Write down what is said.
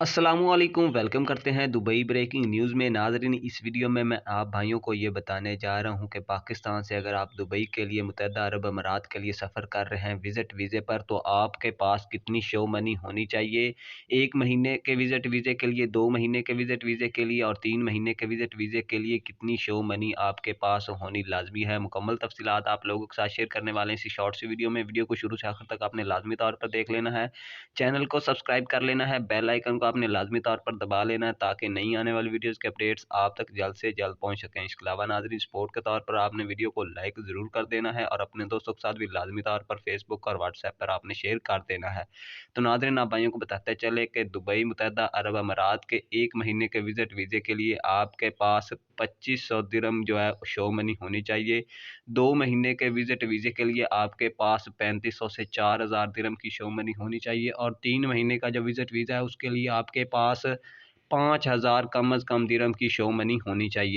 अस्सलामुअलैकुम वेलकम करते हैं दुबई ब्रेकिंग न्यूज़ में। नाज़रीन, इस वीडियो में मैं आप भाइयों को ये बताने जा रहा हूं कि पाकिस्तान से अगर आप दुबई के लिए मुत्तहदा अरब अमारात के लिए सफ़र कर रहे हैं विज़िट वीज़े पर, तो आपके पास कितनी शो मनी होनी चाहिए। 1 महीने के विज़िट वीज़े के लिए, 2 महीने के विज़िट वीज़े के लिए और 3 महीने के विज़िट वीज़े के लिए कितनी शो मनी आपके पास होनी लाजमी है। मुकम्मल तफसीलात आप लोगों के साथ शेयर करने वाले हैं इसी शॉर्ट सी वीडियो में। वीडियो को शुरू से आखिर तक आपने लाजमी तौर पर देख लेना है। चैनल को सब्सक्राइब कर लेना है, बेल आइकन को आपने लाजमी तौर पर दबा लेना है ताकि नई आने वाली वीडियोस के अपडेट्स आप तक जल्द से जल्द पहुंच सकें। इसके अलावा नाज़रीन, सपोर्ट के तौर पर आपने वीडियो को लाइक ज़रूर कर देना है और अपने दोस्तों के साथ भी लाजमी तौर पर फेसबुक और व्हाट्सएप पर आपने शेयर कर देना है। तो नाज़रीन, आप भाइयों को बताते चले कि दुबई मुत्तहदा अरब अमारात के 1 महीने के विज़िट वीज़े के लिए आपके पास 2500 दिरहम जो है शो मनी होनी चाहिए। 2 महीने के विज़िट वीज़े के लिए आपके पास 3500 से 4000 दिरहम की शो मनी होनी चाहिए और 3 महीने का जो विज़िट वीज़ा है उसके लिए आपके पास 5000 कम अज़ कम दिरहम की शो मनी होनी चाहिए।